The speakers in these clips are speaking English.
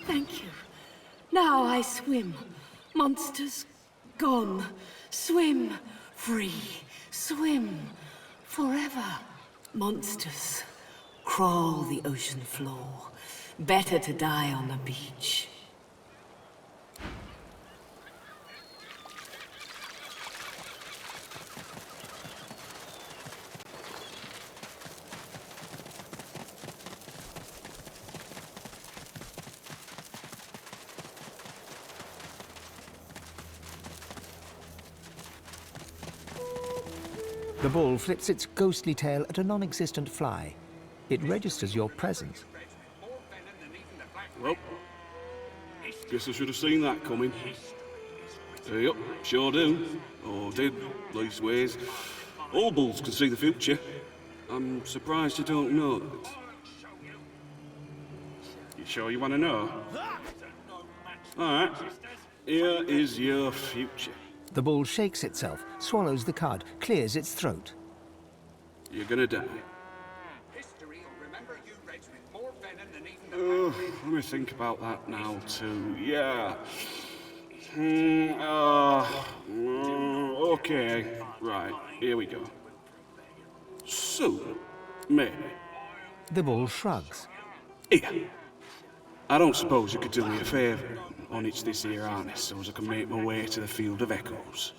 Thank you. Now I swim. Monsters gone. Swim free. Swim forever. Monsters crawl the ocean floor. Better to die on the beach. The bull flips its ghostly tail at a non-existent fly. It registers your presence. Well, guess I should have seen that coming. Yep, sure do. Or did, leastways. All bulls can see the future. I'm surprised you don't know that. You sure you want to know? Alright, here is your future. The bull shakes itself, swallows the cud, clears its throat. You're gonna die. Let me think about that now, too. Yeah. Okay. Right, here we go. Soon, maybe. The bull shrugs. Here. I don't suppose you could do me a favour and unhitch this here harness so as I can make my way to the Field of Echoes.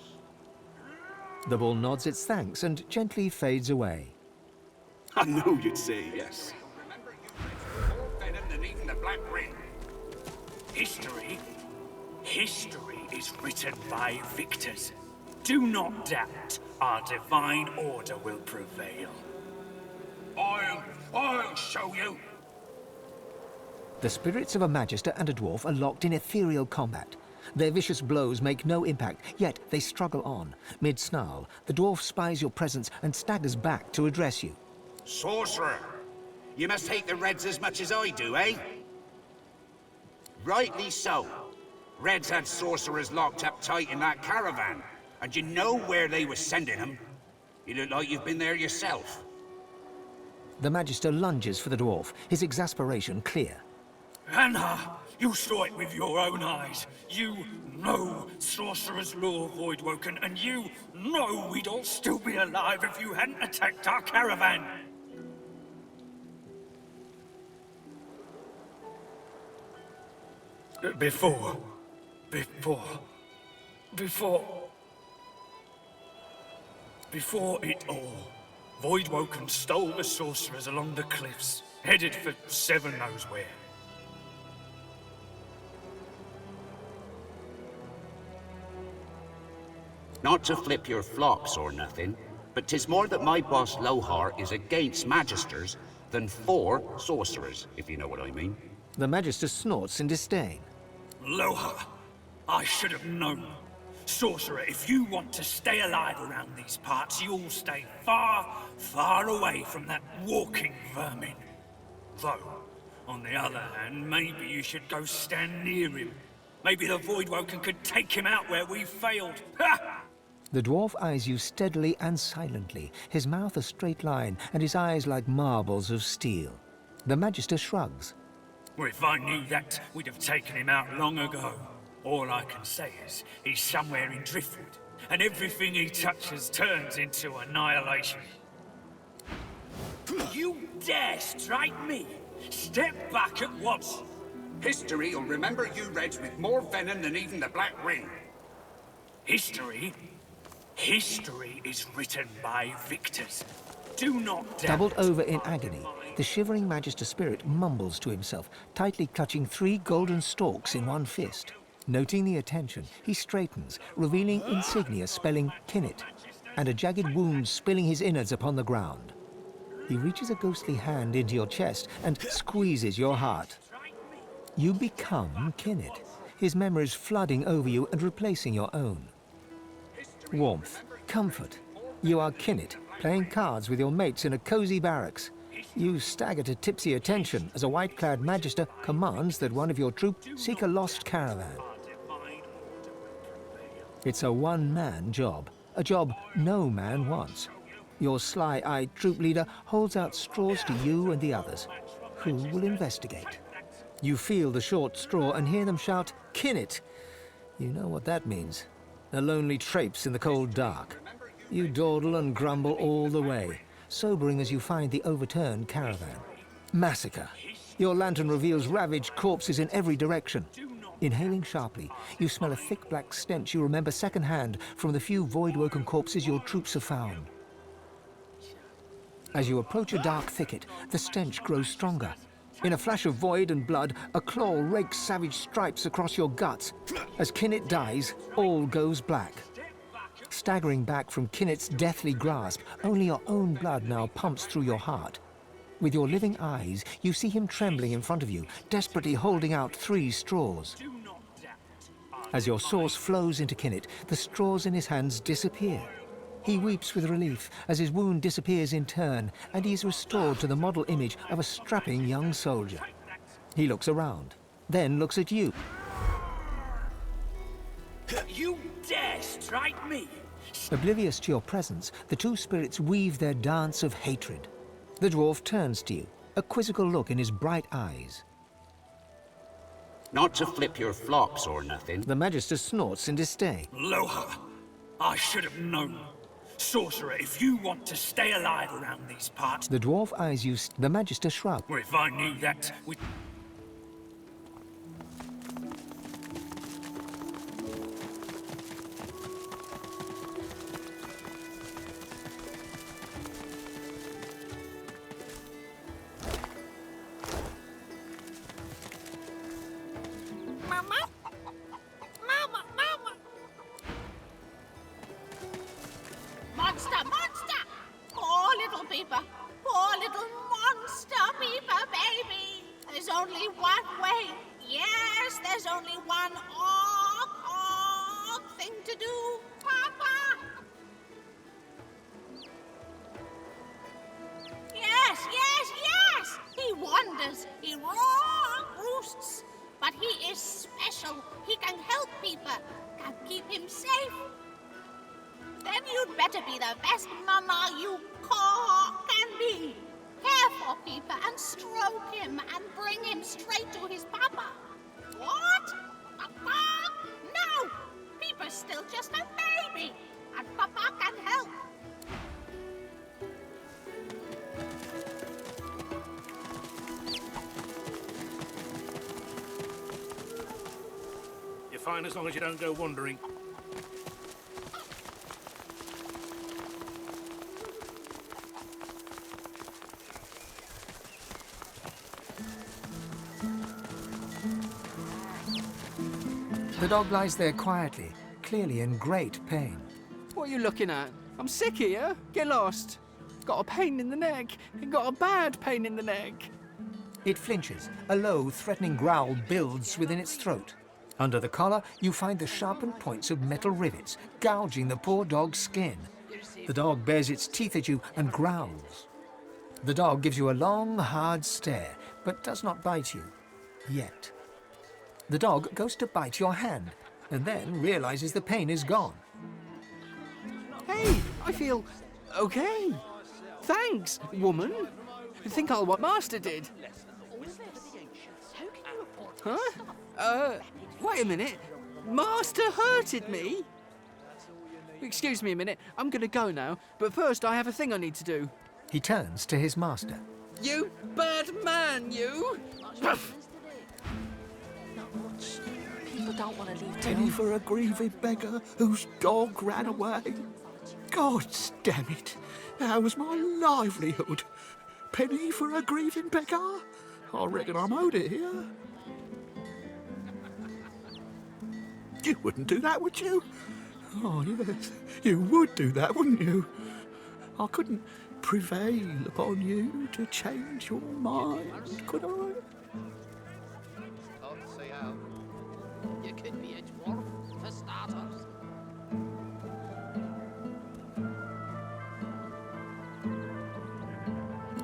The bull nods its thanks and gently fades away. I knew you'd say yes. History is written by victors. Do not doubt, our divine order will prevail. I'll show you. The spirits of a magister and a dwarf are locked in ethereal combat. Their vicious blows make no impact, yet they struggle on. Mid-snarl, the dwarf spies your presence and staggers back to address you. Sorcerer! You must hate the Reds as much as I do, eh? Rightly so. Reds had sorcerers locked up tight in that caravan, and you know where they were sending them. You look like you've been there yourself. The magister lunges for the dwarf, his exasperation clear. Anna, you saw it with your own eyes. You know Sorcerer's Law, Voidwoken, and you know we'd all still be alive if you hadn't attacked our caravan. Before it all, Voidwoken stole the sorcerers along the cliffs, headed for Seven knows where. Not to flip your flops or nothing, but 'tis more that my boss Lohar is against magisters than for sorcerers, if you know what I mean. The magister snorts in disdain. Lohar, I should have known. Sorcerer, if you want to stay alive around these parts, you'll stay far, far away from that walking vermin. Though, on the other hand, maybe you should go stand near him. Maybe the Voidwoken could take him out where we failed. Ha! The dwarf eyes you steadily and silently, his mouth a straight line and his eyes like marbles of steel. The magister shrugs. Well, if I knew that, we'd have taken him out long ago. All I can say is, he's somewhere in Driftwood, and everything he touches turns into annihilation. You dare strike me? Step back at once! History will remember you Reds with more venom than even the Black Ring. History? History is written by victors. Do not doubt. Doubled over in agony, the shivering magister spirit mumbles to himself, tightly clutching 3 golden stalks in one fist. Noting the attention, he straightens, revealing insignia spelling Kinnet, and a jagged wound spilling his innards upon the ground. He reaches a ghostly hand into your chest and squeezes your heart. You become Kinnet, his memories flooding over you and replacing your own. Warmth, comfort. You are Kinnet, playing cards with your mates in a cozy barracks. You stagger to tipsy attention as a white-clad magister commands that one of your troop seek a lost caravan. It's a one-man job, a job no man wants. Your sly-eyed troop leader holds out straws to you and the others. Who will investigate? You feel the short straw and hear them shout, "Kinnet!" You know what that means. A lonely traipse in the cold dark. You dawdle and grumble all the way, sobering as you find the overturned caravan. Massacre. Your lantern reveals ravaged corpses in every direction. Inhaling sharply, you smell a thick black stench you remember secondhand from the few void-woken corpses your troops have found. As you approach a dark thicket, the stench grows stronger. In a flash of void and blood, a claw rakes savage stripes across your guts. As Kinnet dies, all goes black. Staggering back from Kinnet's deathly grasp, only your own blood now pumps through your heart. With your living eyes, you see him trembling in front of you, desperately holding out 3 straws. As your source flows into Kinnet, the straws in his hands disappear. He weeps with relief as his wound disappears in turn, and he is restored to the model image of a strapping young soldier. He looks around, then looks at you. You dare strike me? Oblivious to your presence, the 2 spirits weave their dance of hatred. The dwarf turns to you, a quizzical look in his bright eyes. Not to flip your flops or nothing. The Magister snorts in disdain. Loha, I should have known. Sorcerer, if you want to stay alive around these parts... The dwarf eyes you. The Magister shrugs. Well, if I knew that, we... Monster, monster! Poor little Peeper. Poor little monster Peeper, baby. There's only one way. Yes, there's only one thing to do. Papa! Yes, yes, yes! He wanders. He roosts. But he is special. He can help Peeper. Can keep him safe. Then you'd better be the best mama you can be. Care for Peeper and stroke him and bring him straight to his papa. What? Papa? No! Peeper's still just a baby, and Papa can help. You're fine as long as you don't go wandering. The dog lies there quietly, clearly in great pain. What are you looking at? I'm sick here. Get lost. Got a pain in the neck. Got a bad pain in the neck. It flinches. A low, threatening growl builds within its throat. Under the collar, you find the sharpened points of metal rivets, gouging the poor dog's skin. The dog bares its teeth at you and growls. The dog gives you a long, hard stare, but does not bite you. Yet. The dog goes to bite your hand, and then realizes the pain is gone. Hey, I feel okay. Thanks, woman. I think I'll what Master did. Huh? Wait a minute. Master hurted me? Excuse me a minute. I'm gonna go now, but first I have a thing I need to do. He turns to his master. You bad man, you! People don't want to leave Penny town. for a grieving beggar whose dog ran away. God damn it. That was my livelihood. Penny for a grieving beggar? I reckon I'm owed it here. You wouldn't do that, would you? Oh, yes. You would do that, wouldn't you? I couldn't prevail upon you to change your mind, could I? You could be a dwarf, for starters.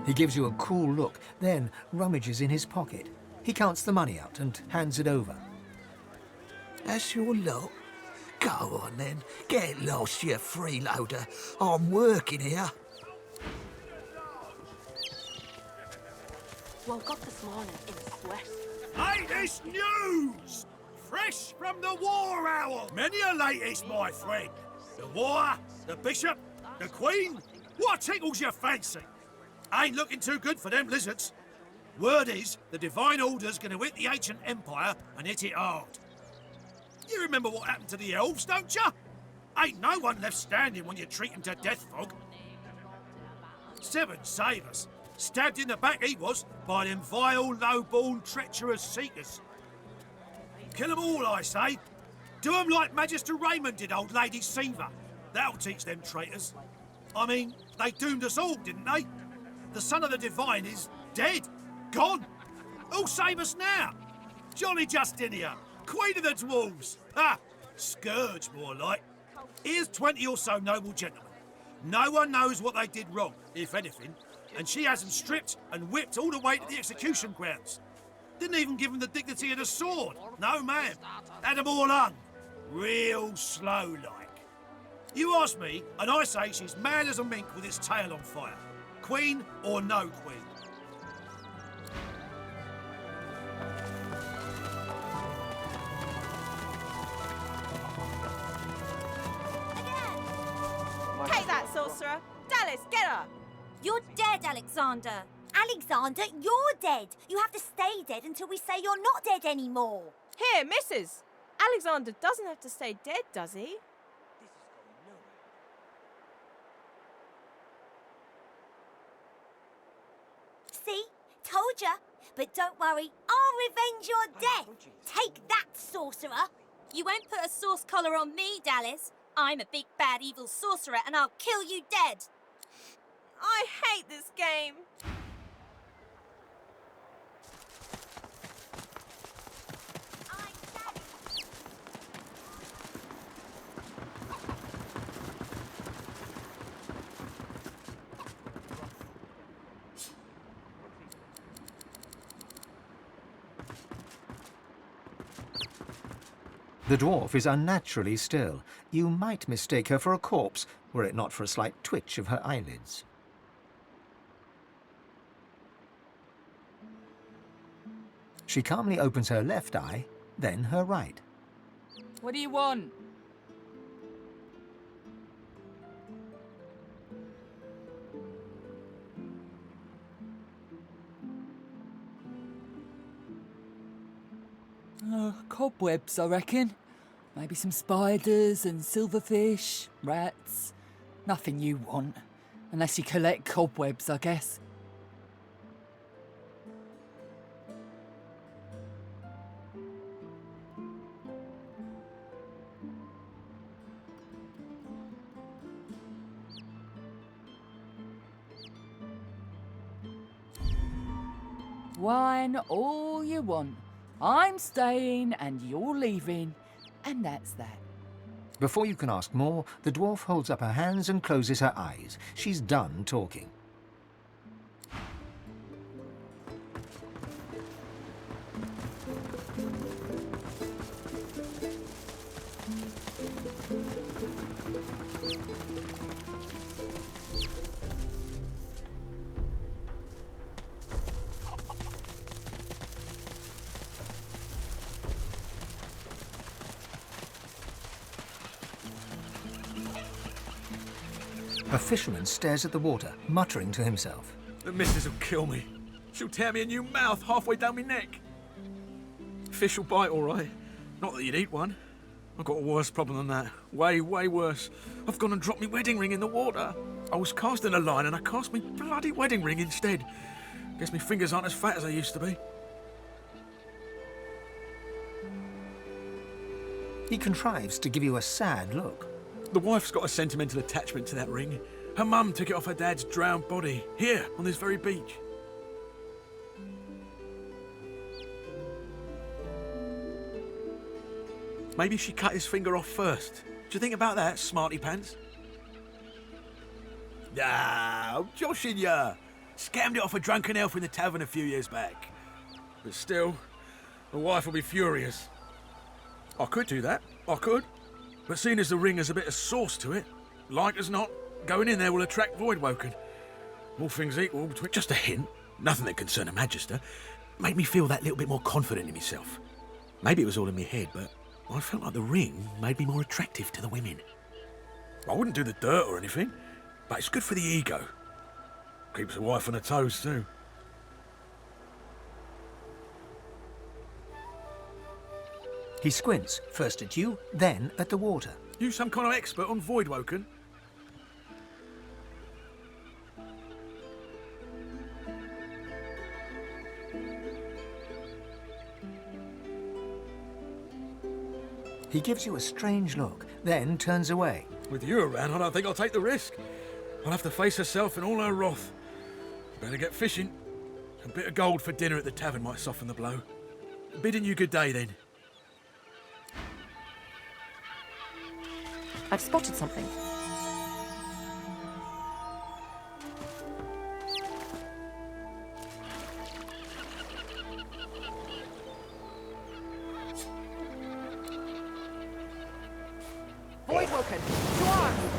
He gives you a cool look, then rummages in his pocket. He counts the money out and hands it over. That's your lot. Go on then. Get lost, you freeloader. I'm working here. Woke up this morning in a sweat. Latest news! Fresh from the War Owl! Many a latest, my friend. The war, the bishop, the queen. What tickles your fancy? Ain't looking too good for them lizards. Word is, the Divine Order's gonna hit the ancient empire and hit it hard. You remember what happened to the elves, don't ya? Ain't no one left standing when you treat them to death fog. 7 savers. Stabbed in the back he was by them vile, low-born, treacherous seekers. Kill 'em all, I say. Do 'em like Magister Raymond did old Lady Seaver. That'll teach them traitors. I mean, they doomed us all, didn't they? The son of the Divine is dead. Gone. Who'll save us now? Jolly Justinia, Queen of the Dwarves. Ha! Scourge, more like. Here's 20 or so noble gentlemen. No one knows what they did wrong, if anything, and she has them stripped and whipped all the way to the execution grounds. Didn't even give them the dignity of the sword. No, ma'am. Had them all hung. Real slow-like. You ask me, and I say she's mad as a mink with its tail on fire. Queen or no queen. Take that, sorcerer. Dallas, get her. You're dead, Alexander. Alexander, you're dead. You have to stay dead until we say you're not dead anymore. Here, missus. Alexander doesn't have to stay dead, does he? See? Told ya. But don't worry, I'll revenge your death. Take that, sorcerer. You won't put a sauce collar on me, Dallas. I'm a big, bad, evil sorcerer, and I'll kill you dead. I hate this game. The dwarf is unnaturally still. You might mistake her for a corpse, were it not for a slight twitch of her eyelids. She calmly opens her left eye, then her right. What do you want? Cobwebs, I reckon. Maybe some spiders and silverfish, rats. Nothing you want. Unless you collect cobwebs, I guess. Wine all you want. I'm staying and you're leaving, and that's that. Before you can ask more, the dwarf holds up her hands and closes her eyes. She's done talking. A fisherman stares at the water, muttering to himself. The missus will kill me. She'll tear me a new mouth halfway down my neck. Fish will bite, all right. Not that you'd eat one. I've got a worse problem than that. Way, way worse. I've gone and dropped my wedding ring in the water. I was casting a line and I cast my bloody wedding ring instead. Guess my fingers aren't as fat as they used to be. He contrives to give you a sad look. The wife's got a sentimental attachment to that ring. Her mum took it off her dad's drowned body, here, on this very beach. Maybe she cut his finger off first. Do you think about that, smarty pants? Ah, I'm joshing ya. Scammed it off a drunken elf in the tavern a few years back. But still, the wife will be furious. I could do that, I could. But seeing as the ring has a bit of sauce to it, like as not, going in there will attract Voidwoken. All things equal, between just a hint, nothing that concern a Magister, made me feel that little bit more confident in myself. Maybe it was all in my head, but I felt like the ring made me more attractive to the women. I wouldn't do the dirt or anything, but it's good for the ego. Keeps the wife on her toes too. He squints, first at you, then at the water. You some kind of expert on Voidwoken? He gives you a strange look, then turns away. With you around, I don't think I'll take the risk. I'll have to face herself in all her wrath. Better get fishing. A bit of gold for dinner at the tavern might soften the blow. Bidding you good day, then. I've spotted something. Voidwoken, to arms!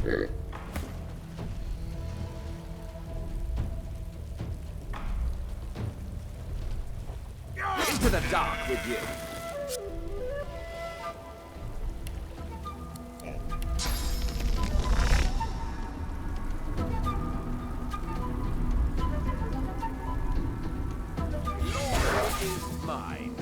Into the dark with you. Lord is mine.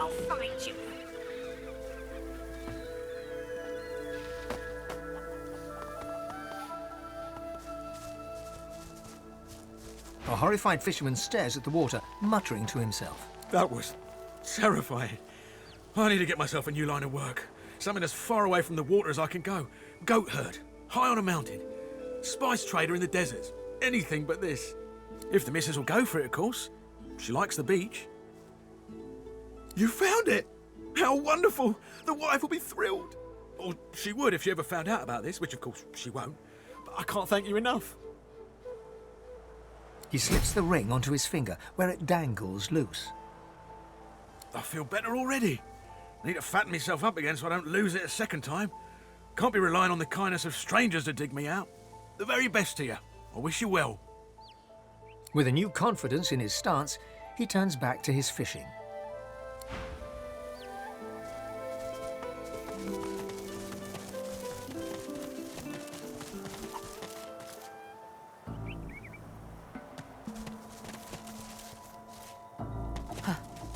I'll find you. A horrified fisherman stares at the water, muttering to himself. That was terrifying. I need to get myself a new line of work. Something as far away from the water as I can go. Goat herd, high on a mountain. Spice trader in the deserts. Anything but this. If the missus will go for it, of course. She likes the beach. You found it! How wonderful! The wife will be thrilled. Or she would if she ever found out about this, which of course she won't. But I can't thank you enough. He slips the ring onto his finger, where it dangles loose. I feel better already. Need to fatten myself up again so I don't lose it a second time. Can't be relying on the kindness of strangers to dig me out. The very best to you. I wish you well. With a new confidence in his stance, he turns back to his fishing.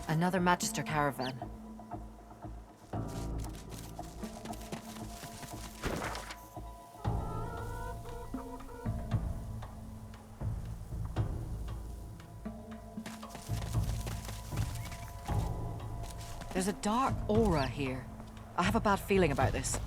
Another Magister caravan. There's a dark aura here. I have a bad feeling about this.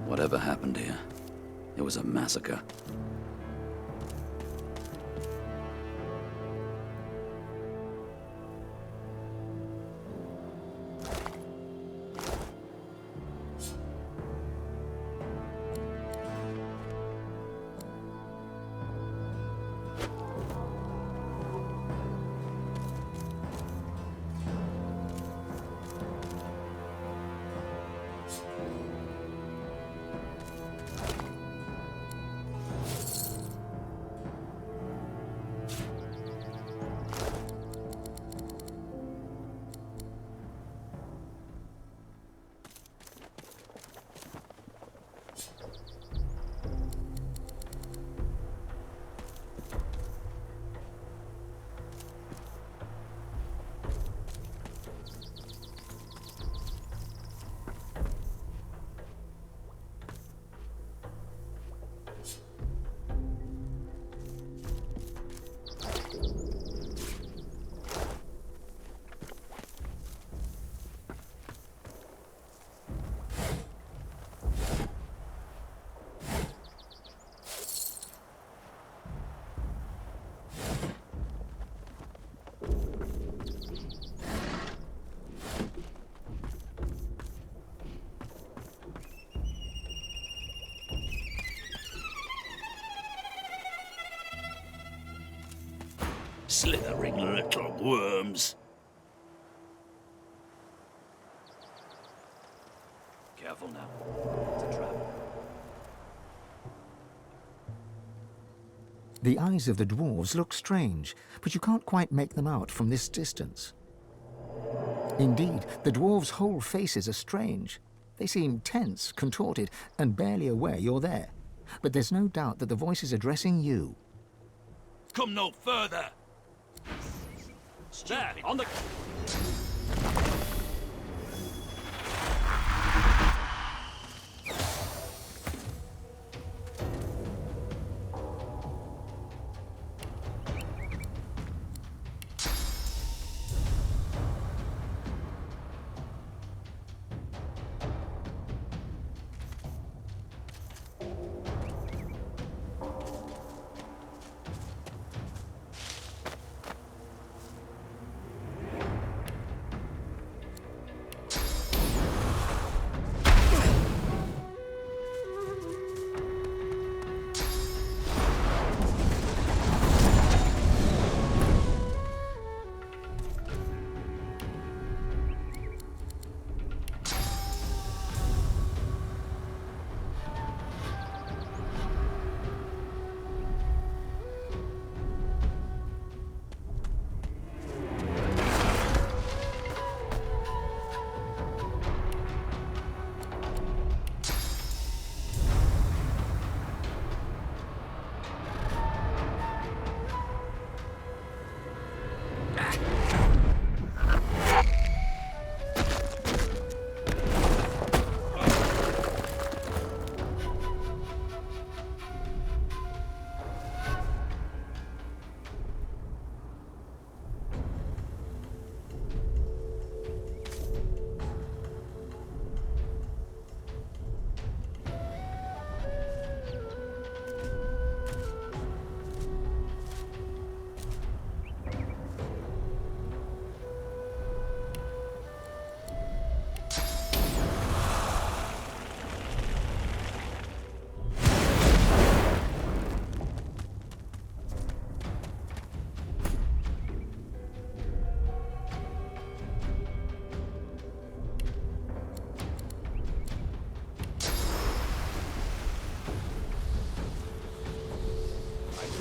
Whatever happened here? It was a massacre. Slithering little worms. Careful now. It's a trap. The eyes of the dwarves look strange, but you can't quite make them out from this distance. Indeed, the dwarves' whole faces are strange. They seem tense, contorted, and barely aware you're there. But there's no doubt that the voice is addressing you. Come no further! There, on the...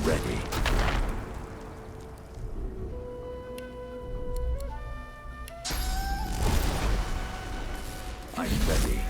ready. I'm ready.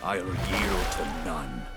I'll yield to none.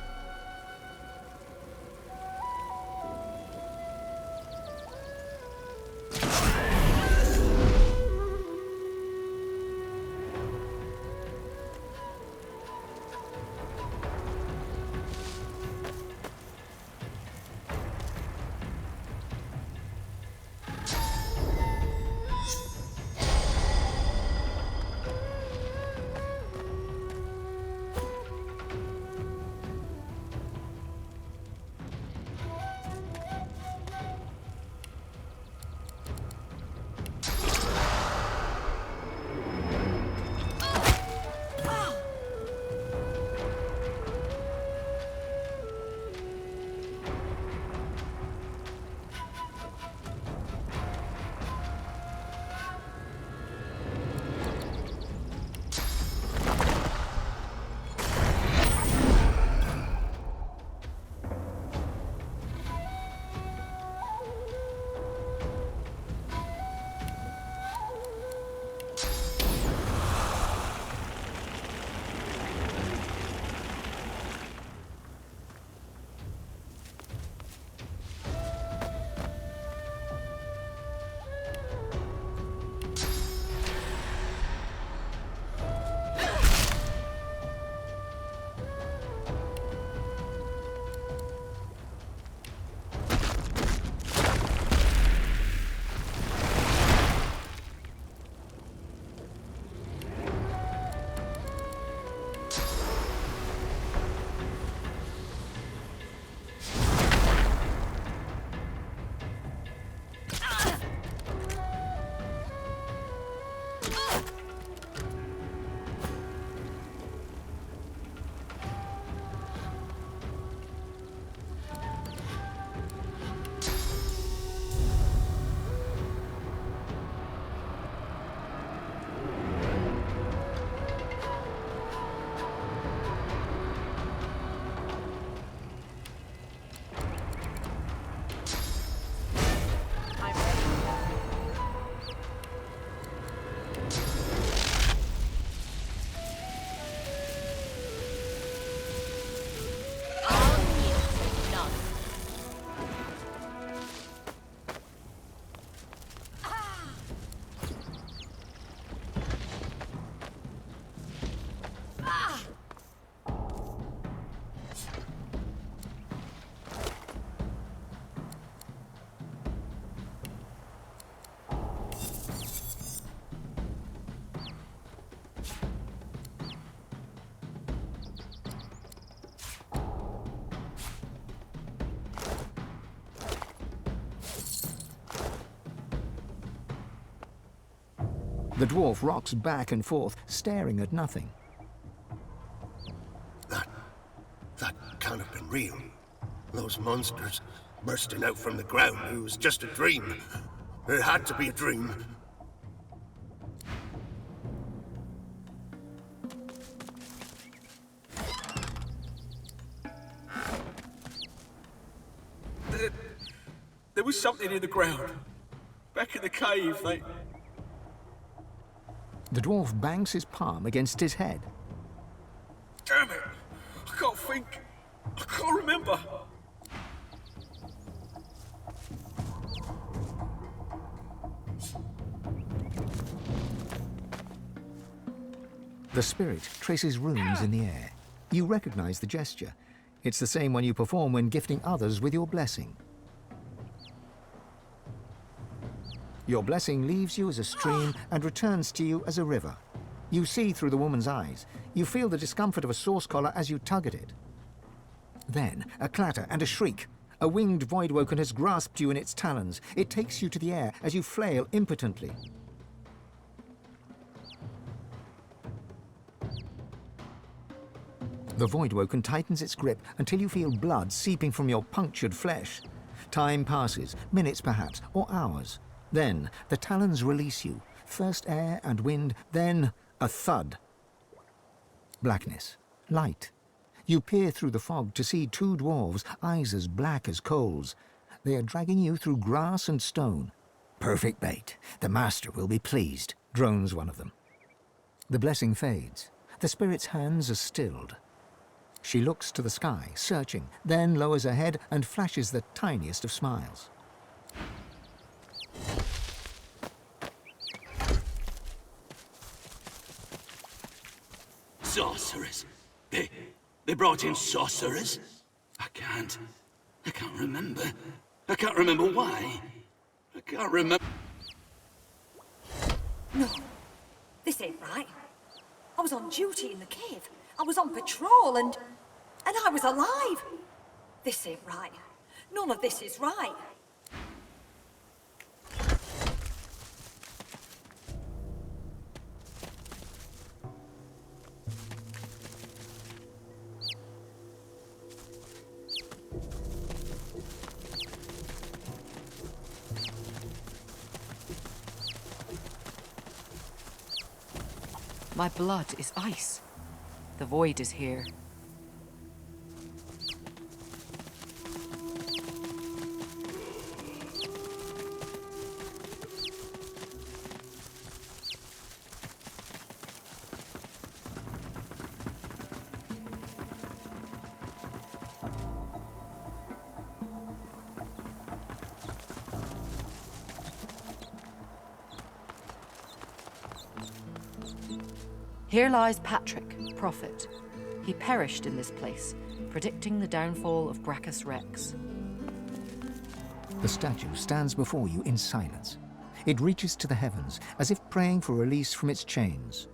The dwarf rocks back and forth, staring at nothing. That can't have been real. Those monsters bursting out from the ground, it was just a dream. It had to be a dream. There was something in the ground. Back in the cave, they... The dwarf bangs his palm against his head. Damn it! I can't think. I can't remember. The spirit traces runes in the air. You recognize the gesture. It's the same one you perform when gifting others with your blessing. Your blessing leaves you as a stream and returns to you as a river. You see through the woman's eyes. You feel the discomfort of a source collar as you tug at it. Then, a clatter and a shriek. A winged voidwoken has grasped you in its talons. It takes you to the air as you flail impotently. The voidwoken tightens its grip until you feel blood seeping from your punctured flesh. Time passes, minutes perhaps, or hours. Then, the talons release you. First air and wind, then a thud. Blackness. Light. You peer through the fog to see two dwarves, eyes as black as coals. They are dragging you through grass and stone. Perfect bait. The master will be pleased, drones one of them. The blessing fades. The spirit's hands are stilled. She looks to the sky, searching, then lowers her head and flashes the tiniest of smiles. Sorcerers. They brought in sorcerers? I can't remember. I can't remember why. I can't remember. No, this ain't right. I was on duty in the cave. I was on patrol and I was alive. This ain't right. None of this is right. My blood is ice. The void is here. Here lies Patrick, prophet. He perished in this place, predicting the downfall of Gracchus Rex. The statue stands before you in silence. It reaches to the heavens, as if praying for release from its chains.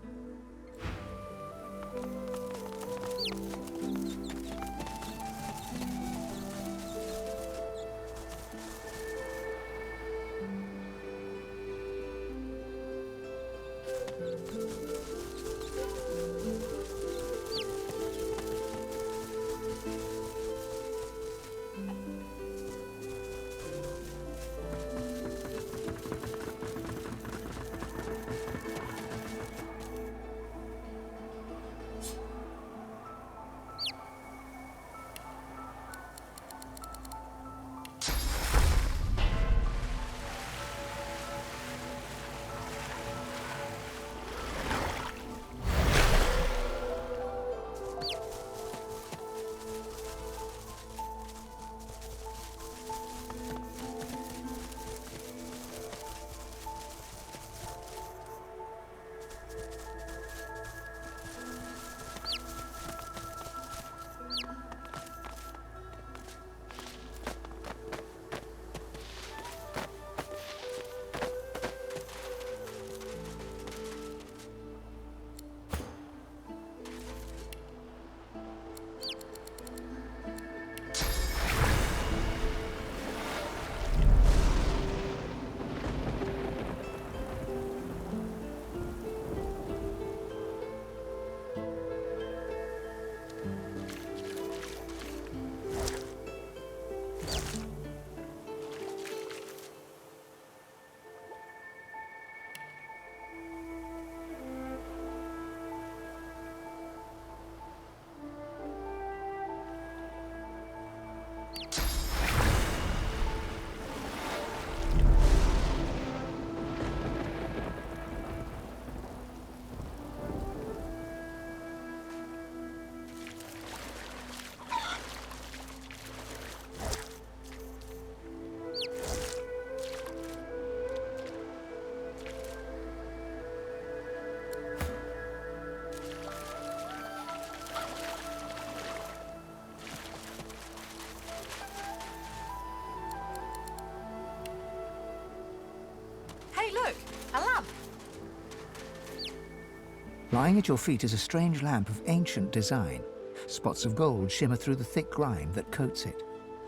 Lying at your feet is a strange lamp of ancient design. Spots of gold shimmer through the thick grime that coats it.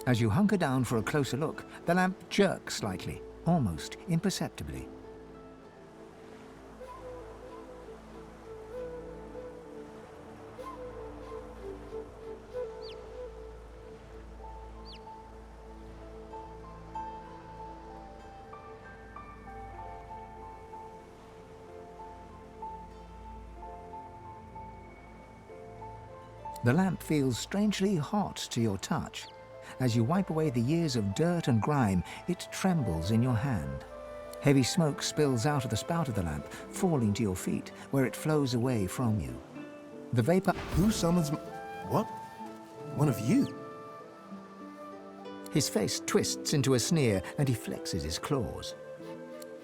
As you hunker down for a closer look, the lamp jerks slightly, almost imperceptibly. The lamp feels strangely hot to your touch. As you wipe away the years of dirt and grime, it trembles in your hand. Heavy smoke spills out of the spout of the lamp, falling to your feet, where it flows away from you. The vapor... Who summons... What? One of you? His face twists into a sneer and he flexes his claws.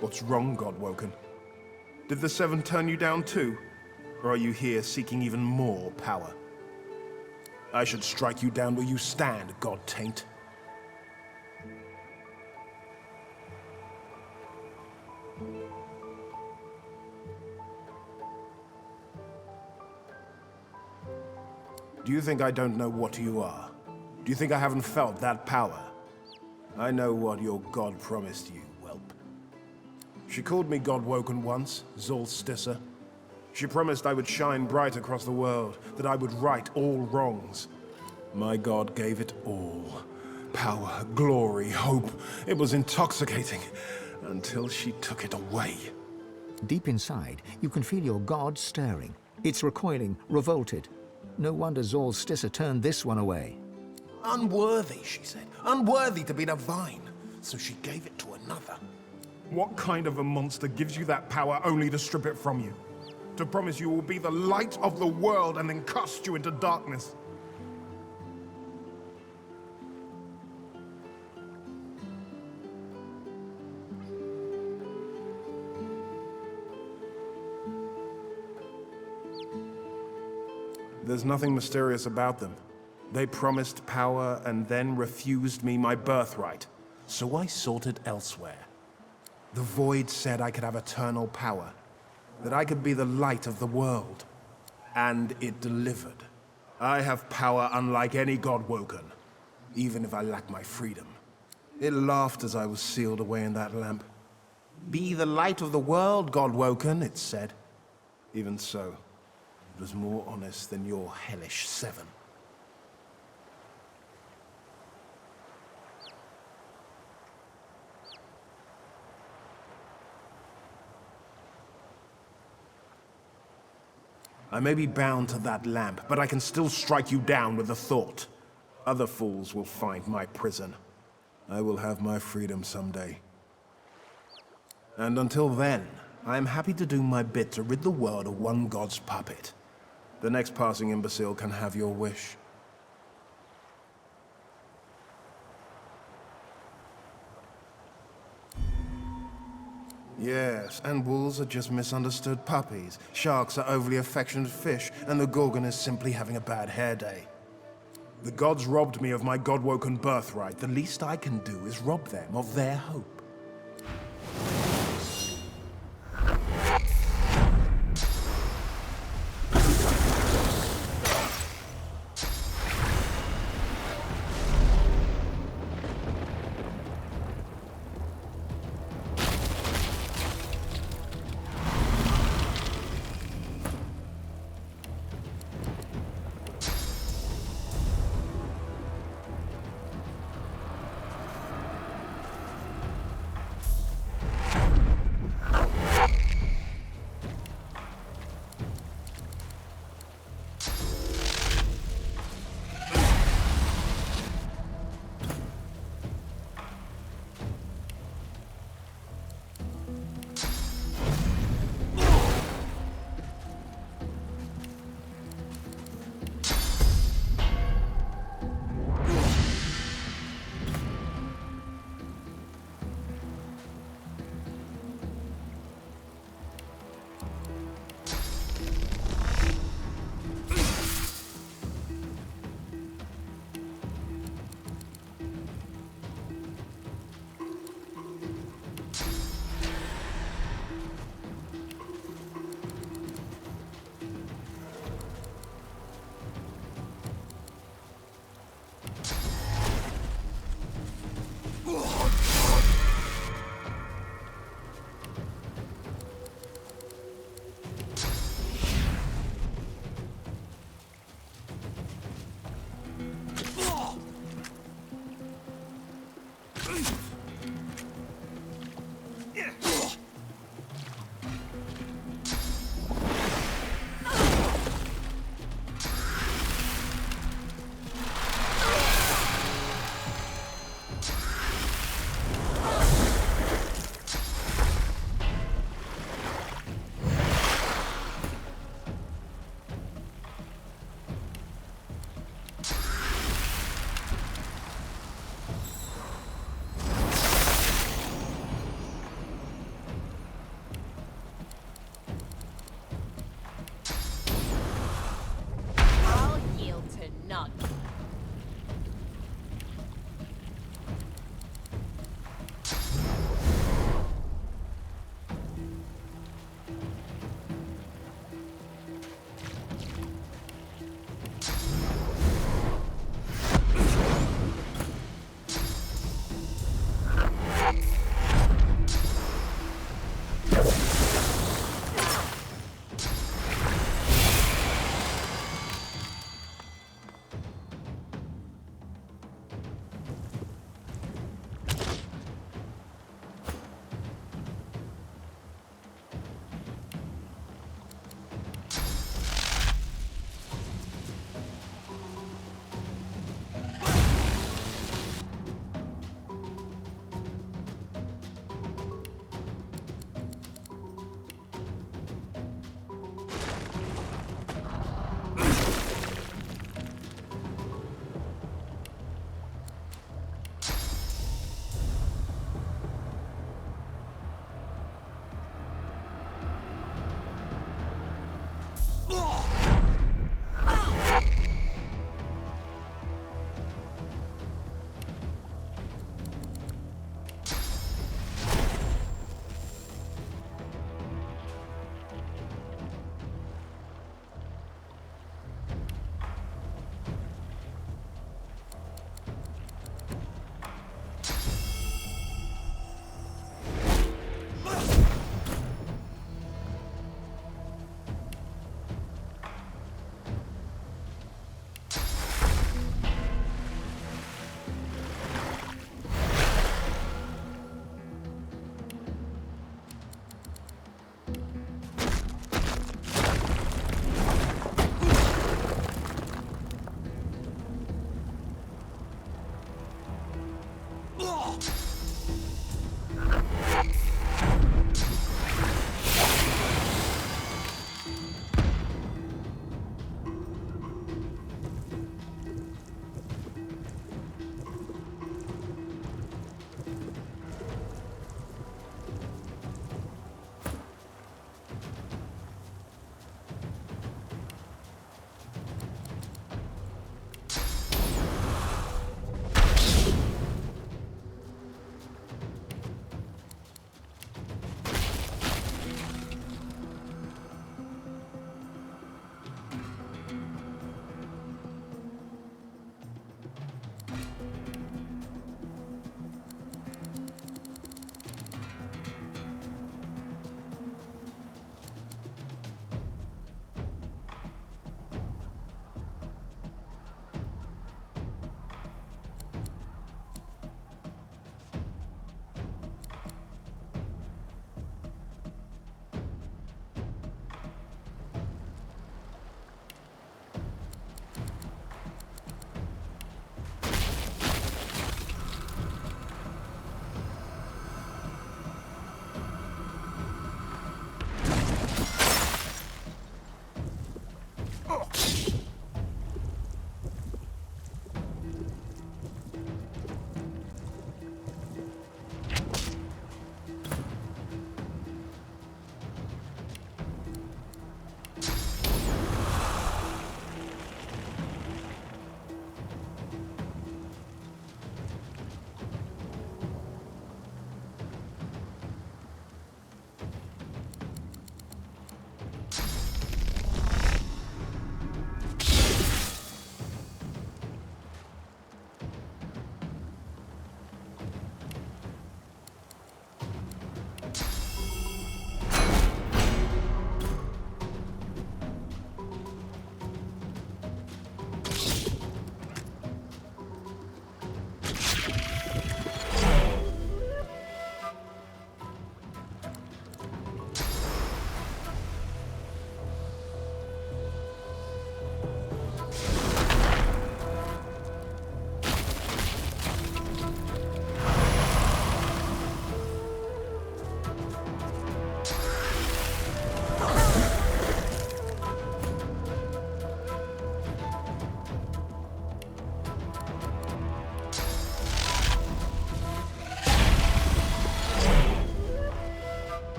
What's wrong, Godwoken? Did the Seven turn you down too? Or are you here seeking even more power? I should strike you down where you stand, God-taint. Do you think I don't know what you are? Do you think I haven't felt that power? I know what your god promised you, whelp. She called me Godwoken once, Zolstisser. She promised I would shine bright across the world, that I would right all wrongs. My god gave it all. Power, glory, hope. It was intoxicating, until she took it away. Deep inside, you can feel your god stirring. It's recoiling, revolted. No wonder Zolstisser turned this one away. Unworthy, she said. Unworthy to be divine. So she gave it to another. What kind of a monster gives you that power only to strip it from you? To promise you will be the light of the world and then cast you into darkness? There's nothing mysterious about them. They promised power and then refused me my birthright. So I sought it elsewhere. The Void said I could have eternal power, that I could be the light of the world. And it delivered. I have power unlike any Godwoken, even if I lack my freedom. It laughed as I was sealed away in that lamp. Be the light of the world, Godwoken, it said. Even so, it was more honest than your hellish Seven. I may be bound to that lamp, but I can still strike you down with the thought. Other fools will find my prison. I will have my freedom someday. And until then, I am happy to do my bit to rid the world of one god's puppet. The next passing imbecile can have your wish. Yes, and wolves are just misunderstood puppies. Sharks are overly affectionate fish, and the Gorgon is simply having a bad hair day. The gods robbed me of my Godwoken birthright. The least I can do is rob them of their hope.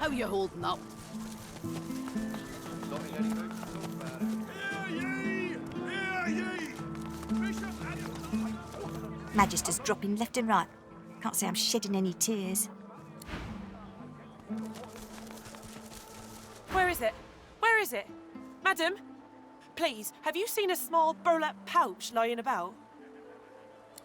How you holding up? Magister's dropping left and right. Can't say I'm shedding any tears. Where is it? Where is it? Madam? Please, have you seen a small burlap pouch lying about?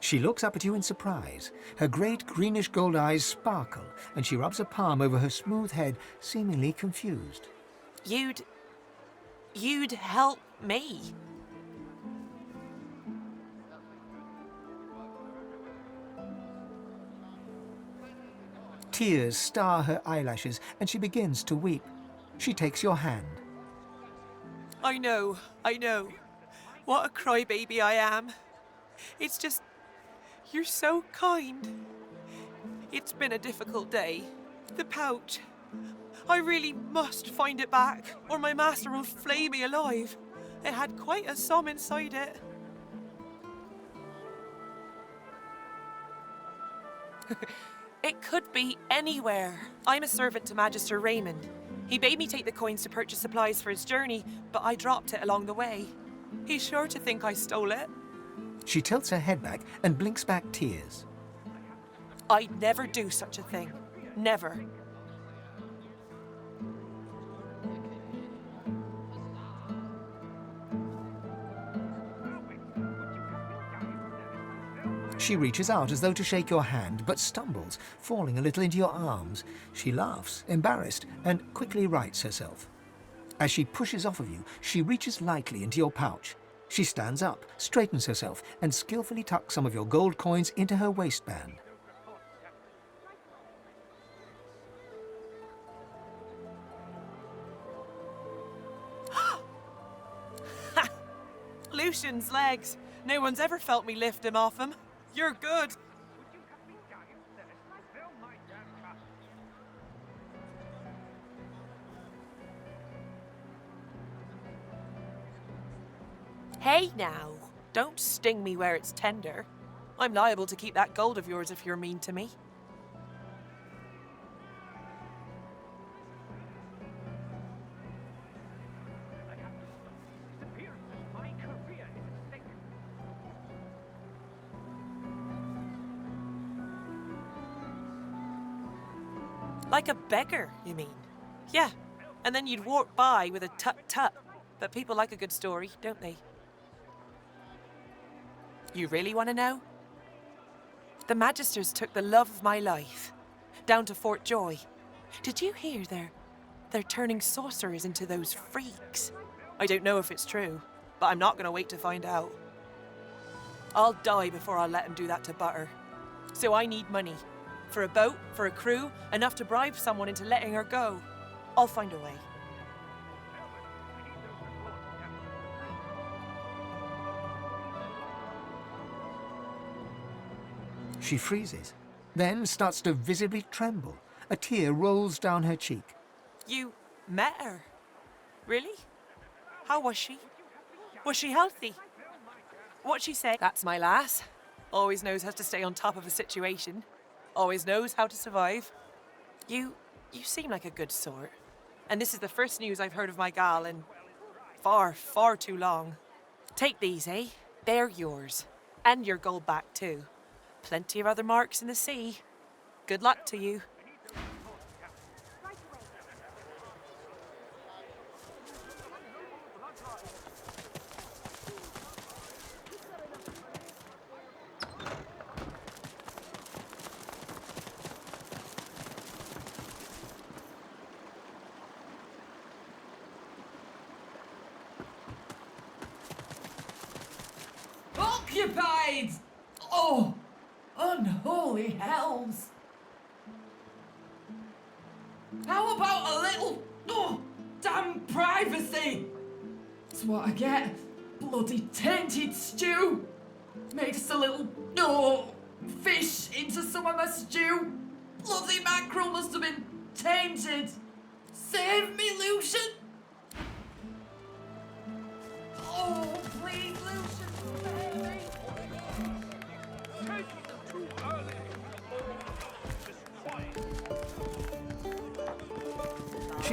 She looks up at you in surprise. Her great greenish-gold eyes sparkle, and she rubs a palm over her smooth head, seemingly confused. You'd help me? Tears star her eyelashes, and she begins to weep. She takes your hand. I know. What a crybaby I am. It's just, you're so kind. It's been a difficult day. The pouch. I really must find it back, or my master will flay me alive. It had quite a sum inside it. It could be anywhere. I'm a servant to Magister Raymond. He bade me take the coins to purchase supplies for his journey, but I dropped it along the way. He's sure to think I stole it. She tilts her head back and blinks back tears. I'd never do such a thing. Never. She reaches out as though to shake your hand, but stumbles, falling a little into your arms. She laughs, embarrassed, and quickly rights herself. As she pushes off of you, she reaches lightly into your pouch. She stands up, straightens herself, and skillfully tucks some of your gold coins into her waistband. Lucian's legs. No one's ever felt me lift him off him. You're good. Hey now, don't sting me where it's tender. I'm liable to keep that gold of yours if you're mean to me. Like a beggar, you mean? Yeah, and then you'd walk by with a tut-tut. But people like a good story, don't they? You really want to know? The Magisters took the love of my life down to Fort Joy. Did you hear they're turning sorcerers into those freaks? I don't know if it's true, but I'm not going to wait to find out. I'll die before I'll let them do that to Butter. So I need money. For a boat, for a crew, enough to bribe someone into letting her go. I'll find a way. She freezes, then starts to visibly tremble. A tear rolls down her cheek. You met her? Really? How was she? Was she healthy? What'd she say? That's my lass. Always knows how to stay on top of a situation. Always knows how to survive. You seem like a good sort. And this is the first news I've heard of my gal in far too long. Take these, eh? They're yours. And your gold back, too. Plenty of other marks in the sea. Good luck to you. Occupied! Oh, unholy hells! How about a little, damn privacy? That's what I get. Bloody tainted stew. Made us a little, fish into some of my stew. Bloody mackerel must have been tainted. Save me, Lucian! Oh, please, Lucian, save me!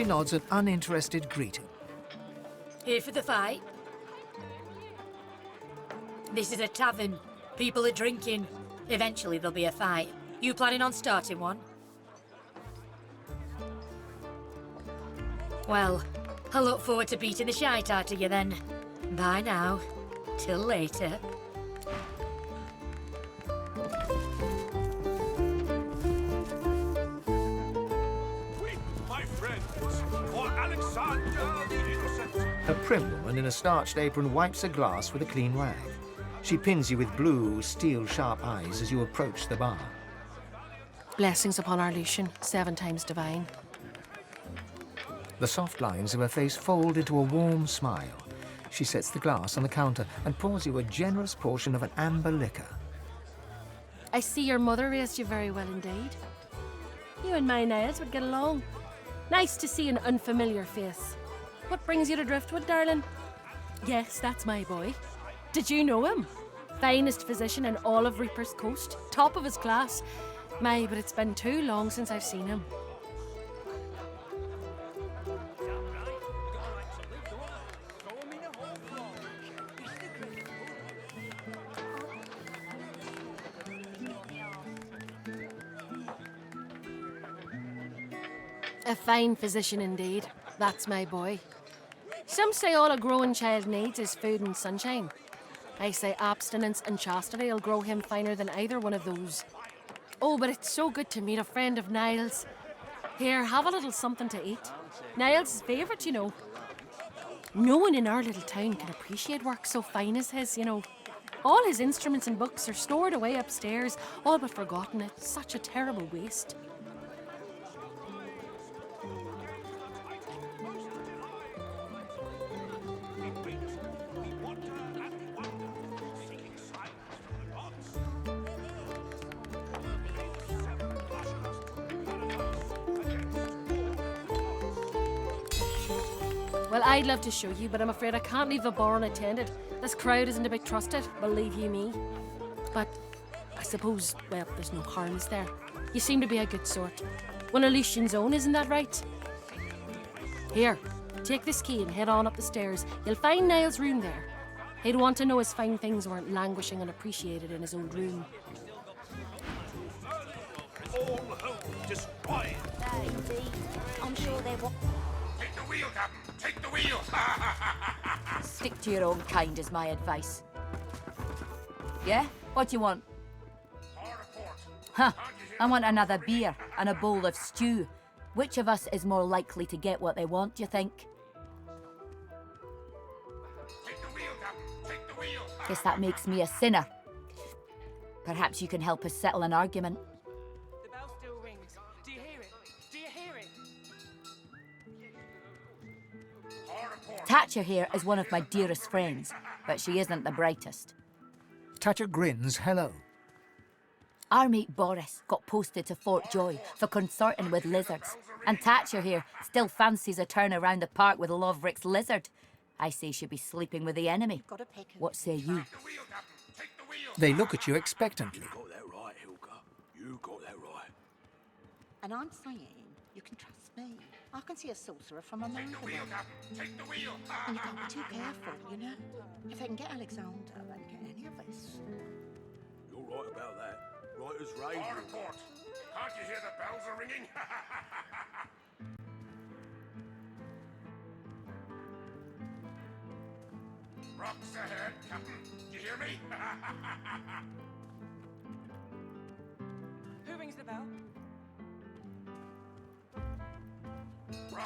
She nods an uninterested greeting. Here for the fight? This is a tavern. People are drinking. Eventually there'll be a fight. You planning on starting one? Well, I look forward to beating the shite out of you then. Bye now. Till later. My friends, for Alexander the Innocent. A prim woman in a starched apron wipes a glass with a clean rag. She pins you with blue, steel-sharp eyes as you approach the bar. Blessings upon our Lucian, 7 times divine. The soft lines of her face fold into a warm smile. She sets the glass on the counter and pours you a generous portion of an amber liquor. I see your mother raised you very well indeed. You and my Niles would get along. Nice to see an unfamiliar face. What brings you to Driftwood, darling? Yes, that's my boy. Did you know him? Finest physician in all of Reaper's Coast. Top of his class. My, but it's been too long since I've seen him. A fine physician indeed. That's my boy. Some say all a growing child needs is food and sunshine. I say abstinence and chastity will grow him finer than either one of those. Oh, but it's so good to meet a friend of Niles. Here, have a little something to eat. Niles' favourite, you know. No one in our little town can appreciate work so fine as his, you know. All his instruments and books are stored away upstairs, all but forgotten. It's such a terrible waste. Well, I'd love to show you, but I'm afraid I can't leave the bar unattended. This crowd isn't a bit trusted, believe you me. But I suppose, well, there's no harm, is there? You seem to be a good sort. One of Lucian's own, isn't that right? Here, take this key and head on up the stairs. You'll find Niles' room there. He'd want to know his fine things weren't languishing unappreciated in his old room. All hope destroyed. I'm sure they won't. Take the wheel, Captain. Take the wheel. Stick to your own kind is my advice. Yeah? What do you want? Huh. I want another beer and a bowl of stew. Which of us is more likely to get what they want, do you think? Take the wheel, Captain. Take the wheel. Guess that makes me a sinner. Perhaps you can help us settle an argument. The bell still rings. Do you hear it? Do you hear it? Thatcher here is one of my dearest friends, but she isn't the brightest. Thatcher grins hello. Our mate Boris got posted to Fort Joy for consorting with lizards, and Thatcher here still fancies a turn around the park with Loverick's lizard. I say she'd be sleeping with the enemy. What say you? They look at you expectantly. You got that right, Hilka. You got that right. And I'm saying you can trust me. I can see a sorcerer from a mile away. Take the wheel. And you can't be too careful, you know? If they can get Alexander, they can get any of us. You're right about that. Right as rain. Report. Can't you hear the bells are ringing? Rocks ahead, Captain. Do you hear me? Who rings the bell?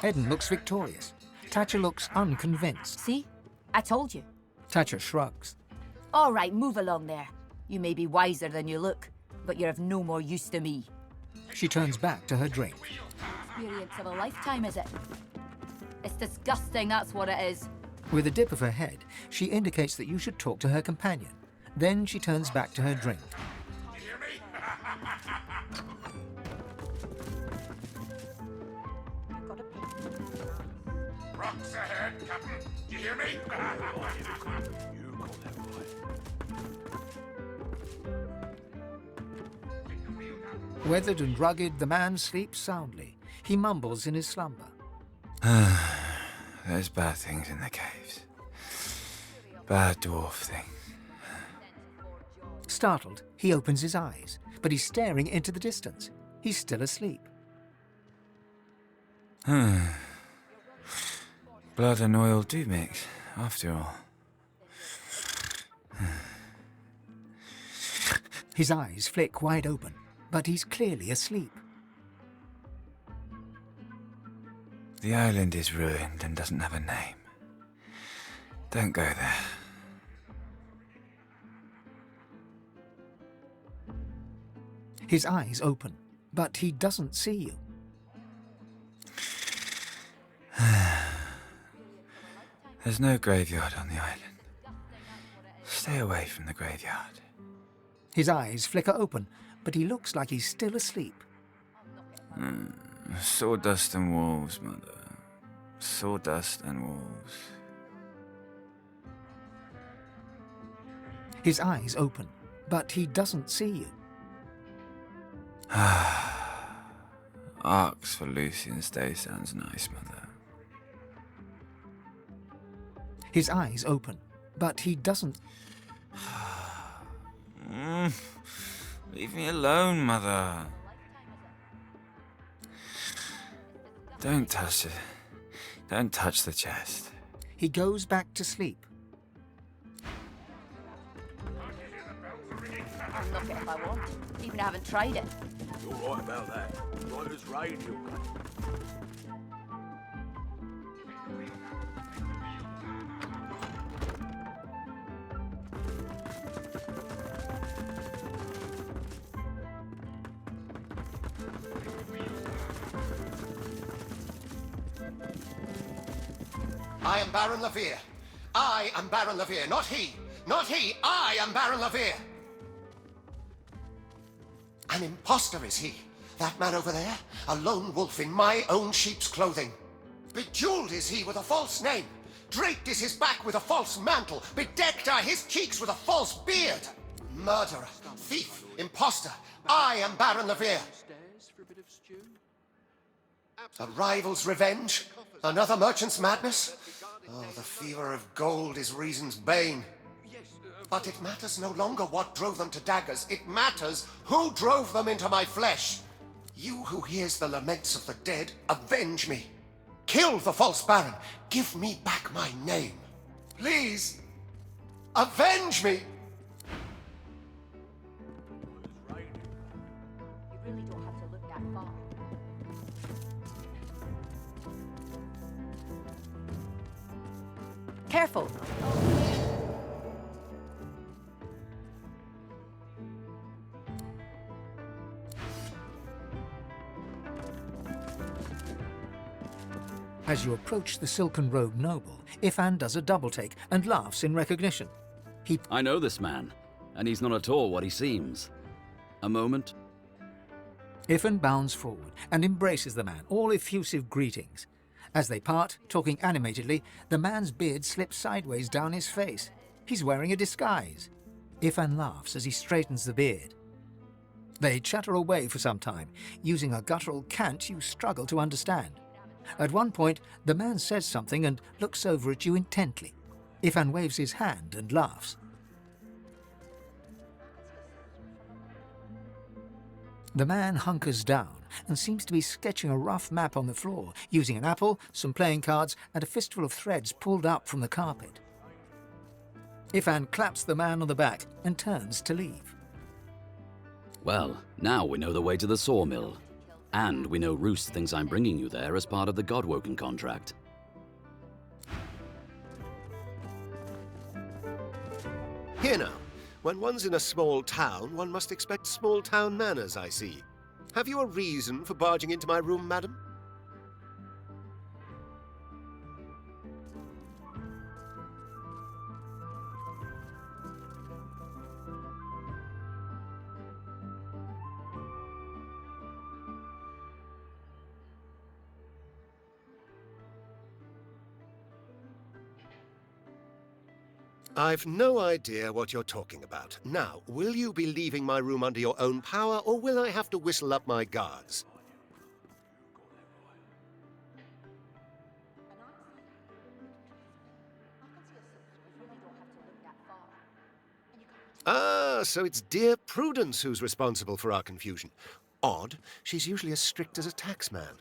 Eden looks victorious. Thatcher looks unconvinced. See? I told you. Thatcher shrugs. All right, move along there. You may be wiser than you look, but you're of no more use to me. She turns back to her drink. Experience of a lifetime, is it? It's disgusting, that's what it is. With a dip of her head, she indicates that you should talk to her companion. Then she turns back to her drink. Rocks ahead, Captain. Do you hear me? You got that right. Weathered and rugged, the man sleeps soundly. He mumbles in his slumber. There's bad things in the caves. Bad dwarf things. Startled, he opens his eyes, but he's staring into the distance. He's still asleep. Blood and oil do mix, after all. His eyes flick wide open, but he's clearly asleep. The island is ruined and doesn't have a name. Don't go there. His eyes open, but he doesn't see you. There's no graveyard on the island. Stay away from the graveyard. His eyes flicker open, but he looks like he's still asleep. Sawdust and wolves, Mother. Sawdust and wolves. His eyes open, but he doesn't see you. Arcs for Lucian's Day sounds nice, Mother. His eyes open, but he doesn't... Leave me alone, Mother. Don't touch it. Don't touch the chest. He goes back to sleep. I'll knock it if I want. Even I haven't tried it. You're right about that. Right as rain, you'll go. I am Baron Levere. I am Baron Levere, not he. Not he. I am Baron Levere. An imposter is he. That man over there, a lone wolf in my own sheep's clothing. Bejeweled is he with a false name. Draped is his back with a false mantle. Bedecked are his cheeks with a false beard. Murderer, thief, imposter. I am Baron Levere. A rival's revenge? Another merchant's madness? Oh, the fever of gold is reason's bane. But it matters no longer what drove them to daggers. It matters who drove them into my flesh. You who hears the laments of the dead, avenge me. Kill the false baron. Give me back my name. Please, avenge me. You really don't have to look that far. Careful! As you approach the silken-robed noble, Ifan does a double-take and laughs in recognition. I know this man, and he's not at all what he seems. A moment. Ifan bounds forward and embraces the man, all effusive greetings. As they part, talking animatedly, the man's beard slips sideways down his face. He's wearing a disguise. Ifan laughs as he straightens the beard. They chatter away for some time, using a guttural cant you struggle to understand. At one point, the man says something and looks over at you intently. Ifan waves his hand and laughs. The man hunkers down and seems to be sketching a rough map on the floor, using an apple, some playing cards, and a fistful of threads pulled up from the carpet. Ifan claps the man on the back and turns to leave. Well, now we know the way to the sawmill. And we know Roos thinks I'm bringing you there as part of the Godwoken contract. Here now, when one's in a small town, one must expect small town manners, I see. Have you a reason for barging into my room, madam? I've no idea what you're talking about. Now, will you be leaving my room under your own power, or will I have to whistle up my guards? Ah, so it's dear Prudence who's responsible for our confusion. Odd, she's usually as strict as a taxman.